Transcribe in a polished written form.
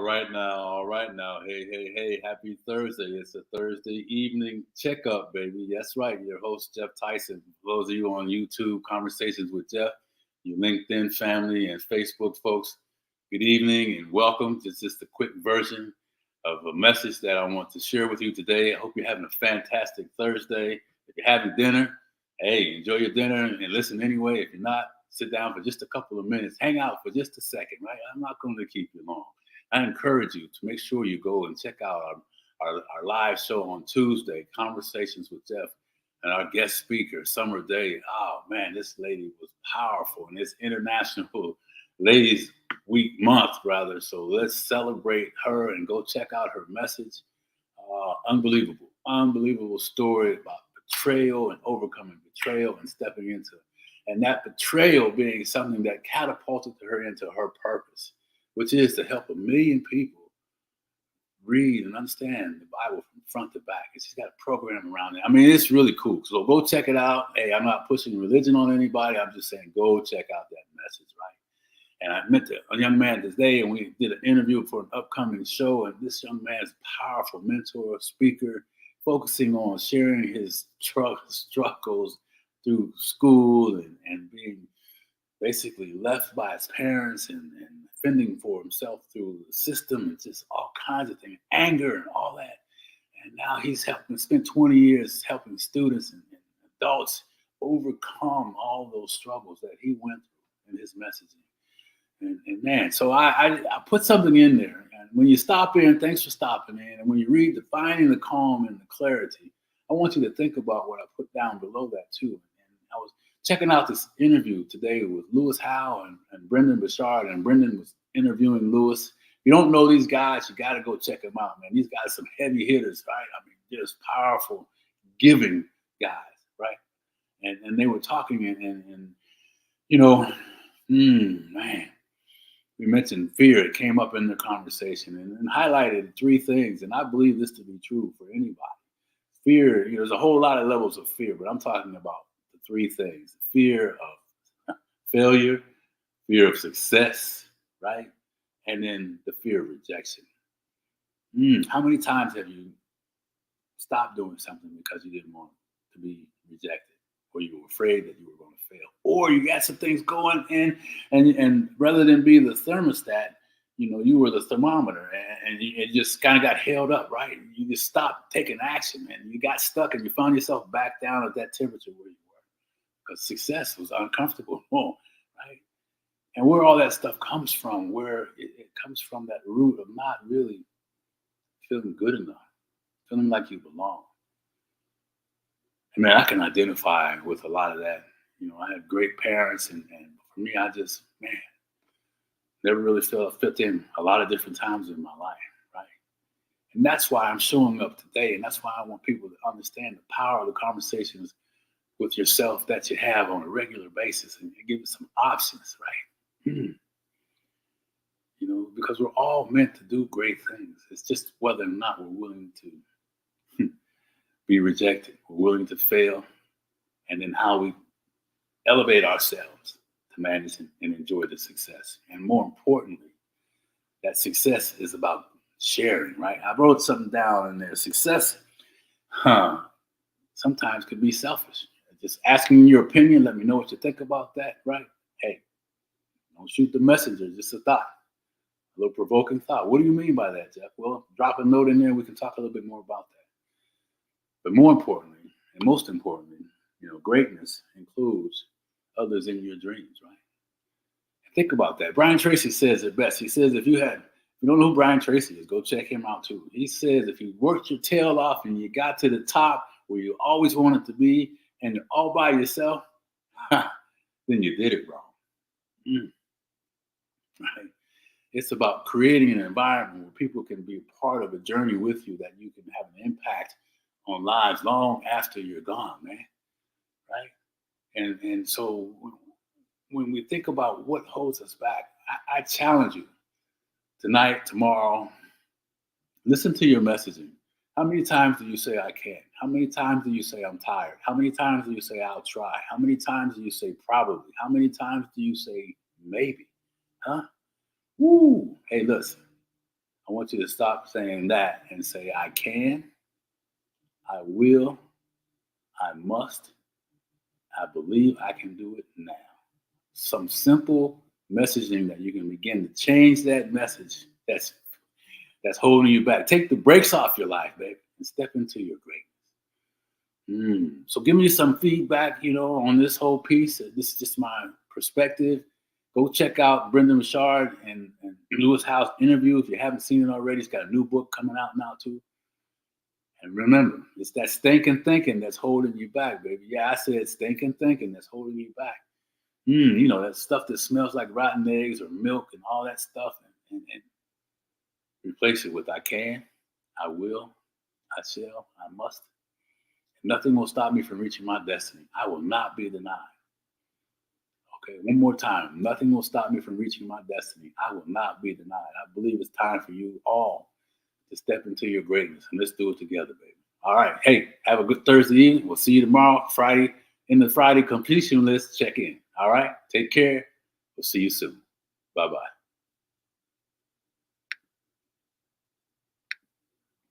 All right now. Hey, hey, hey, happy Thursday. It's a Thursday evening checkup, baby. That's right. Your host, Jeff Tyson. For those of you on YouTube, Conversations with Jeff, you LinkedIn family and Facebook folks, good evening and welcome. This is just a quick version of a message that I want to share with you today. I hope you're having a fantastic Thursday. If you're having dinner, hey, enjoy your dinner and listen anyway. If you're not, sit down for just a couple of minutes, hang out for just a second, right? I'm not going to keep you long. I encourage you to make sure you go and check out our live show on Tuesday, Conversations with Jeff, and our guest speaker, Summer Day. Oh, man, this lady was powerful. And it's International Ladies Week month, rather. So let's celebrate her and go check out her message. Unbelievable story about betrayal and overcoming betrayal and stepping into, and that betrayal being something that catapulted her into her purpose, which is to help 1 million people read and understand the Bible from front to back. And she's got a program around it. I mean, it's really cool. So go check it out. Hey, I'm not pushing religion on anybody. I'm just saying go check out that message, right? And I met a young man today, and we did an interview for an upcoming show. And this young man is a powerful mentor, speaker, focusing on sharing his struggles through school and being basically left by his parents and fending for himself through the system and just all kinds of things, anger and all that. And now he's spent 20 years helping students and adults overcome all those struggles that he went through in his messaging. And man, so I put something in there. And when you stop in, thanks for stopping in. And when you read Defining the Calm and the Clarity, I want you to think about what I put down below that too. And I was checking out this interview today with Lewis Howell and Brendan Burchard, and Brendan was interviewing Lewis. If you don't know these guys, you got to go check them out, man. These guys are some heavy hitters, right? I mean, just powerful, giving guys, right? And they were talking, and you know, man, we mentioned fear. It came up in the conversation and highlighted 3 things, and I believe this to be true for anybody. Fear, there's a whole lot of levels of fear, but I'm talking about the 3 things: fear of failure, fear of success, right? And then the fear of rejection. How many times have you stopped doing something because you didn't want to be rejected, or you were afraid that you were going to fail, or you got some things going in, and rather than be the thermostat, you were the thermometer, and it just kind of got held up, right? You just stopped taking action, man. You got stuck, and you found yourself back down at that temperature where you were, because success was uncomfortable, right? And where all that stuff comes from, where it comes from, that root of not really feeling good enough, feeling like you belong. I mean, I can identify with a lot of that. I had great parents, and for me, I just, never really fit in a lot of different times in my life, right? And that's why I'm showing up today, and that's why I want people to understand the power of the conversations with yourself that you have on a regular basis, and give it some options, right? Because we're all meant to do great things. It's just whether or not we're willing to be rejected, we're willing to fail, and then how we elevate ourselves to manage and enjoy the success. And more importantly, that success is about sharing, right? I wrote something down in there. Success, sometimes could be selfish. Just asking your opinion, let me know what you think about that, right? Hey, don't shoot the messenger, just a thought. A little provoking thought. What do you mean by that, Jeff? Well, drop a note in there. We can talk a little bit more about that. But more importantly, and most importantly, greatness includes others in your dreams, right? Think about that. Brian Tracy says it best. He says, if you don't know who Brian Tracy is, go check him out too. He says, if you worked your tail off and you got to the top where you always wanted to be, and you're all by yourself, then you did it wrong. Right? It's about creating an environment where people can be a part of a journey with you, that you can have an impact on lives long after you're gone, man. Right? And so when we think about what holds us back, I challenge you tonight, tomorrow, listen to your messaging. How many times do you say I can't? How many times do you say I'm tired? How many times do you say I'll try? How many times do you say probably? How many times do you say maybe? Woo! Hey, listen. I want you to stop saying that and say, I can, I will, I must, I believe I can do it now. Some simple messaging that you can begin to change that message that's holding you back. Take the brakes off your life, baby, and step into your greatness. So give me some feedback, on this whole piece. This is just my perspective. Go check out Brendan Richard and Lewis House interview if you haven't seen it already. He's got a new book coming out now too. And remember, it's that stinking thinking that's holding you back, baby. Yeah, I said stinking thinking that's holding you back. That stuff that smells like rotten eggs or milk and all that stuff, and replace it with I can, I will, I shall, I must. Nothing will stop me from reaching my destiny. I will not be denied. Okay, one more time. Nothing will stop me from reaching my destiny. I will not be denied. I believe it's time for you all to step into your greatness, and let's do it together, baby. All right. Hey, have a good Thursday evening. We'll see you tomorrow, Friday. In the Friday completion list, check in. All right. Take care. We'll see you soon. Bye-bye.